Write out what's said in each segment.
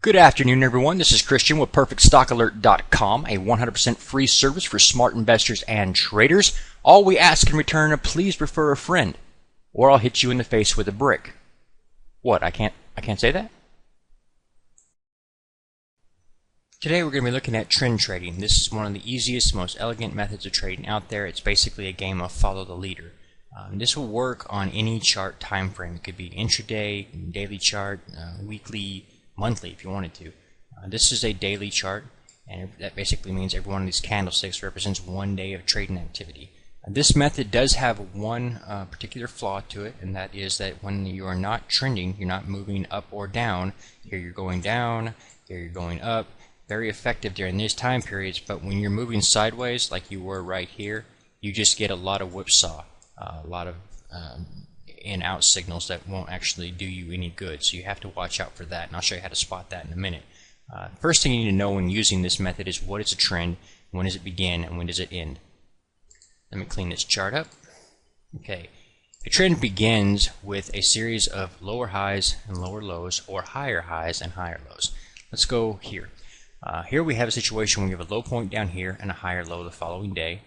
Good afternoon, everyone. This is Christian with PerfectStockAlert.com, a 100% free service for smart investors and traders. All we ask in return, please refer a friend, or I'll hit you in the face with a brick. What? I can't say that? Today we're going to be looking at trend trading. This is one of the easiest, most elegant methods of trading out there. It's basically a game of follow the leader. This will work on any chart time frame. It could be intraday, daily chart, weekly, monthly if you wanted to. This is a daily chart, and that basically means every one of these candlesticks represents one day of trading activity. This method does have one particular flaw to it, and that is that when you are not trending, you're not moving up or down. Here you're going down, here you're going up. Very effective during these time periods, but when you're moving sideways like you were right here, you just get a lot of whipsaw, a lot of in-out signals that won't actually do you any good. So you have to watch out for that, and I'll show you how to spot that in a minute. First thing you need to know when using this method is what is a trend, when does it begin, and when does it end. Let me clean this chart up. Okay, a trend begins with a series of lower highs and lower lows, or higher highs and higher lows. Let's go here. Here we have a situation where we have a low point down here and a higher low the following day,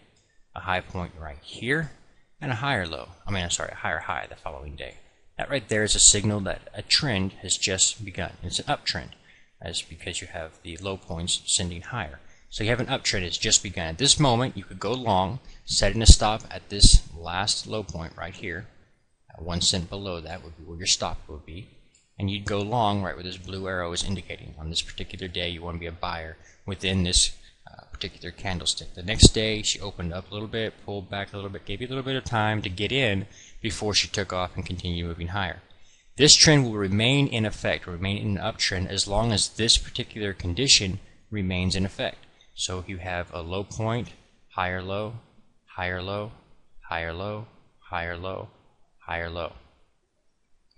a high point right here, and a higher low. a higher high the following day. That right there is a signal that a trend has just begun. It's an uptrend. That's because you have the low points sending higher. So you have an uptrend. It's just begun. At this moment, you could go long, setting a stop at this last low point right here. 1 cent below that would be where your stop would be. And you'd go long right where this blue arrow is indicating. On this particular day, you want to be a buyer within this particular candlestick. The next day, she opened up a little bit, pulled back a little bit, gave you a little bit of time to get in before she took off and continued moving higher. This trend will remain in effect, remain in an uptrend, as long as this particular condition remains in effect. So if you have a low point, higher low, higher low, higher low, higher low, higher low.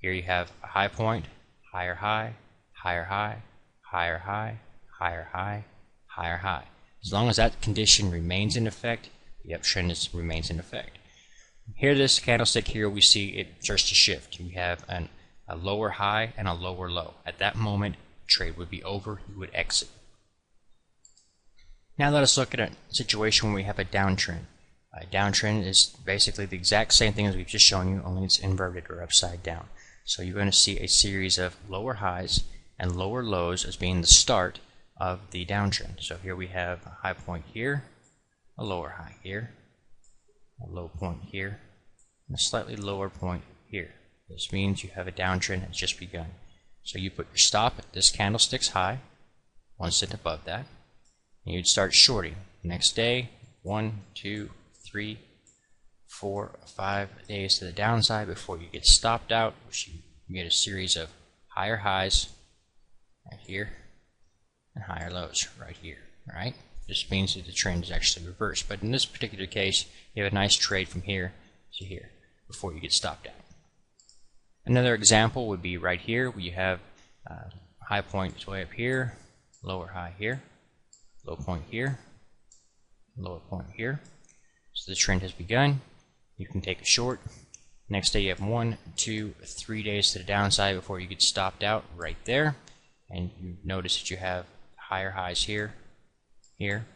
Here you have a high point, higher high, higher high, higher high, higher high, higher high. As long as that condition remains in effect, the uptrend remains in effect. Here, this candlestick here, we see it starts to shift. We have a lower high and a lower low. At that moment, trade would be over. You would exit. Now let us look at a situation where we have a downtrend. A downtrend is basically the exact same thing as we've just shown you, only it's inverted or upside down. So you're going to see a series of lower highs and lower lows as being the start of the downtrend. So here we have a high point here, a lower high here, a low point here, and a slightly lower point here. This means you have a downtrend that's just begun. So you put your stop at this candlestick's high, 1 cent above that, and you'd start shorting. Next day, 1, 2, 3, 4, 5 days to the downside before you get stopped out, which you get a series of higher highs right here and higher lows right here. Alright? This means that the trend is actually reversed. But in this particular case, you have a nice trade from here to here before you get stopped out. Another example would be right here where you have high point is way up here, lower high here, low point here, lower point here. So the trend has begun. You can take a short. Next day you have 1, 2, 3 days to the downside before you get stopped out right there. And you notice that you have higher highs here, here,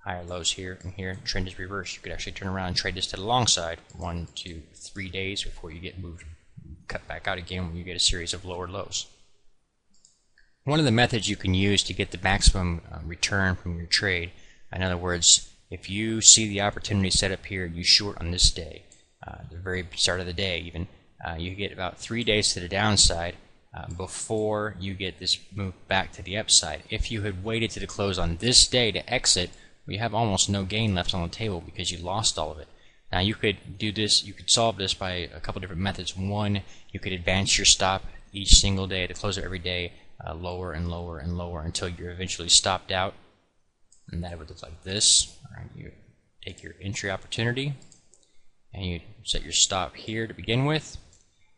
higher lows here, and here. Trend is reversed. You could actually turn around and trade this to the long side 1, 2, 3 days before you get moved. Cut back out again when you get a series of lower lows. One of the methods you can use to get the maximum return from your trade, in other words, if you see the opportunity set up here, you short on this day, the very start of the day even, you get about 3 days to the downside before you get this move back to the upside. If you had waited to the close on this day to exit, well, you have almost no gain left on the table because you lost all of it. Now you could do this, you could solve this by a couple different methods. One, you could advance your stop each single day to close it every day, lower and lower and lower until you're eventually stopped out. And that would look like this. Alright, you take your entry opportunity and you set your stop here to begin with.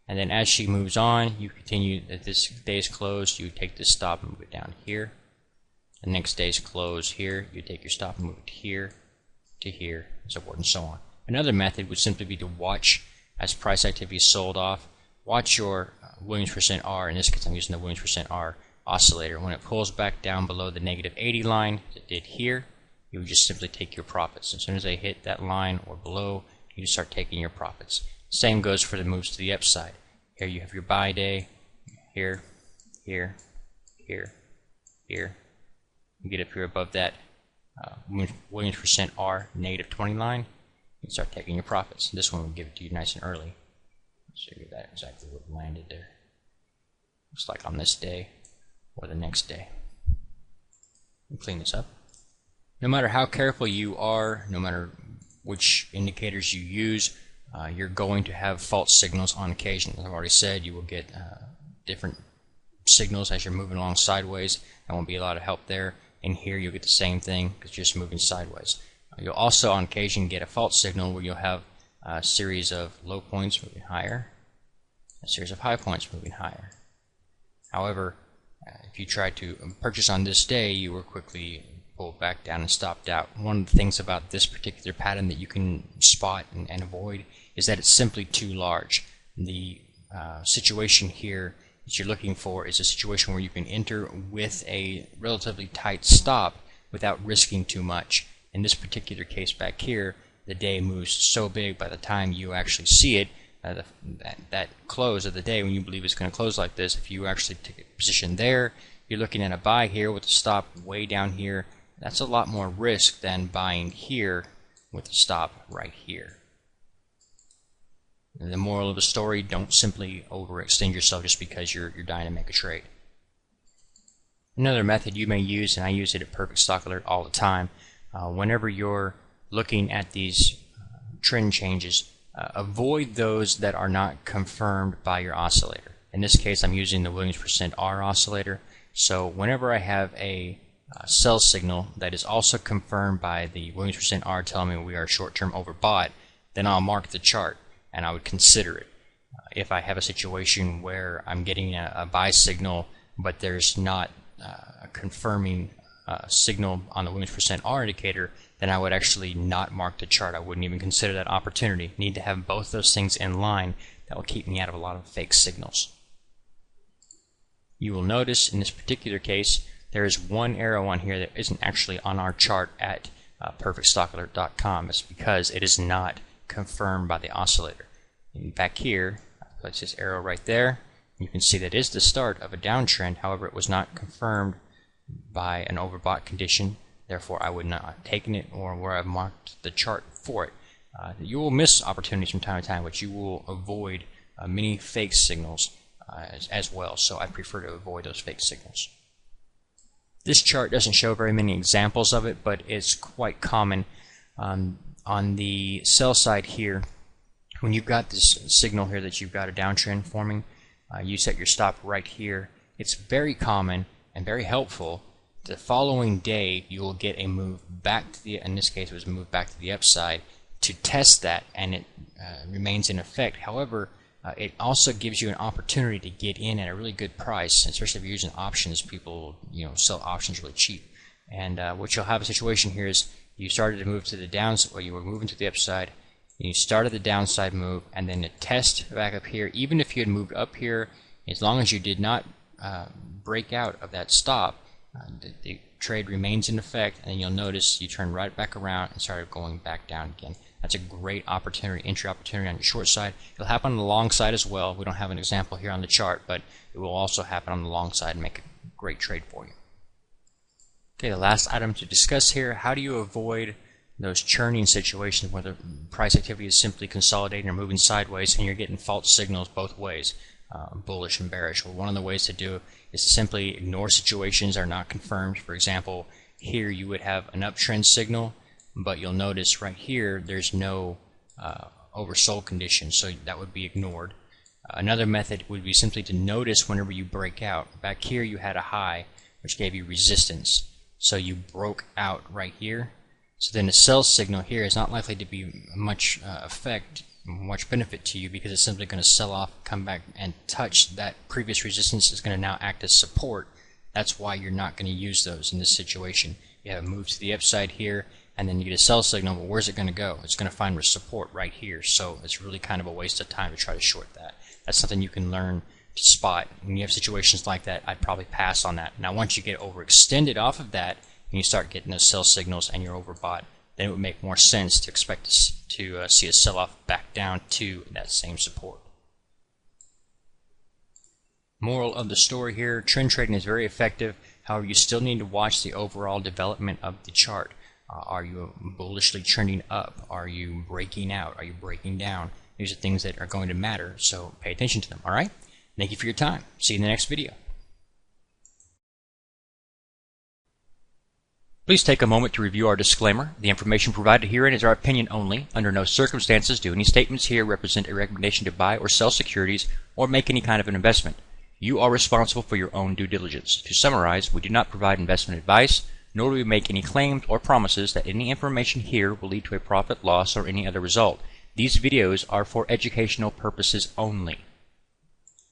And then as she moves on, you continue at this day's close, you take this stop and move it down here. The next day's close here, you take your stop and move it here to here, and so forth and so on. Another method would simply be to watch as price activity is sold off. Watch your Williams percent R. In this case, I'm using the Williams percent R oscillator. When it pulls back down below the -80 line, as it did here, you would just simply take your profits. As soon as they hit that line or below, you just start taking your profits. Same goes for the moves to the upside. Here you have your buy day, here, here, here, here. You get up here above that Williams percent R -20 line, you start taking your profits. This one will give it to you nice and early. Show you that exactly what landed there. Looks like on this day or the next day. Clean this up. No matter how careful you are, no matter which indicators you use, you're going to have false signals on occasion. As I've already said, you will get different signals as you're moving along sideways. There won't be a lot of help there. And here you'll get the same thing because you're just moving sideways. You'll also on occasion get a false signal where you'll have a series of low points moving higher, a series of high points moving higher. However, if you try to purchase on this day, you will quickly pulled back down and stopped out. One of the things about this particular pattern that you can spot and avoid is that it's simply too large. The situation here that you're looking for is a situation where you can enter with a relatively tight stop without risking too much. In this particular case back here, the day moves so big by the time you actually see it, that close of the day when you believe it's going to close like this, if you actually take a position there, you're looking at a buy here with a stop way down here. That's a lot more risk than buying here with a stop right here. And the moral of the story, don't simply overextend yourself just because you're dying to make a trade. Another method you may use, and I use it at Perfect Stock Alert all the time, whenever you're looking at these trend changes, avoid those that are not confirmed by your oscillator. In this case, I'm using the Williams percent R oscillator. So whenever I have a sell signal that is also confirmed by the Williams percent R telling me we are short-term overbought, then I'll mark the chart and I would consider it. If I have a situation where I'm getting a buy signal but there's not a confirming signal on the Williams percent R indicator, then I would actually not mark the chart. I wouldn't even consider that opportunity. Need to have both those things in line. That will keep me out of a lot of fake signals. You will notice in this particular case there is one arrow on here that isn't actually on our chart at perfectstockalert.com. It's because it is not confirmed by the oscillator. And back here, I place this arrow right there. You can see that is the start of a downtrend. However, it was not confirmed by an overbought condition. Therefore, I would not have taken it or where I've marked the chart for it. You will miss opportunities from time to time, but you will avoid many fake signals as well. So I prefer to avoid those fake signals. This chart doesn't show very many examples of it, but it's quite common. On the sell side here, when you've got this signal here that you've got a downtrend forming, you set your stop right here. It's very common and very helpful. The following day, you will get a move back to the, in this case it was a move back to the upside, to test that, and it remains in effect. However, it also gives you an opportunity to get in at a really good price, especially if you're using options. People, sell options really cheap. And what you'll have a situation here is you started to move to the downside, or you were moving to the upside, and you started the downside move, and then a test back up here. Even if you had moved up here, as long as you did not break out of that stop, the trade remains in effect, and then you'll notice you turn right back around and started going back down again. That's a great opportunity, entry opportunity on your short side. It'll happen on the long side as well. We don't have an example here on the chart, but it will also happen on the long side and make a great trade for you. Okay, the last item to discuss here, how do you avoid those churning situations where the price activity is simply consolidating or moving sideways and you're getting false signals both ways, bullish and bearish? Well, one of the ways to do is to simply ignore situations that are not confirmed. For example, here you would have an uptrend signal, but you'll notice right here there's no oversold condition, so that would be ignored. Another method would be simply to notice whenever you break out. Back here you had a high which gave you resistance, so you broke out right here. So then the sell signal here is not likely to be much much benefit to you, because it's simply going to sell off, come back and touch that previous resistance is going to now act as support. That's why you're not going to use those in this situation. You have a move to the upside here, and then you get a sell signal, but where's it going to go? It's going to find support right here, so it's really kind of a waste of time to try to short that. That's something you can learn spot. When you have situations like that, I'd probably pass on that. Now once you get overextended off of that and you start getting those sell signals and you're overbought, then it would make more sense to expect to see a sell-off back down to that same support. Moral of the story here, trend trading is very effective. However, you still need to watch the overall development of the chart. Are you bullishly trending up? Are you breaking out? Are you breaking down? These are things that are going to matter, so pay attention to them, alright? Thank you for your time. See you in the next video. Please take a moment to review our disclaimer. The information provided herein is our opinion only. Under no circumstances do any statements here represent a recommendation to buy or sell securities or make any kind of an investment. You are responsible for your own due diligence. To summarize, we do not provide investment advice, nor do we make any claims or promises that any information here will lead to a profit, loss, or any other result. These videos are for educational purposes only.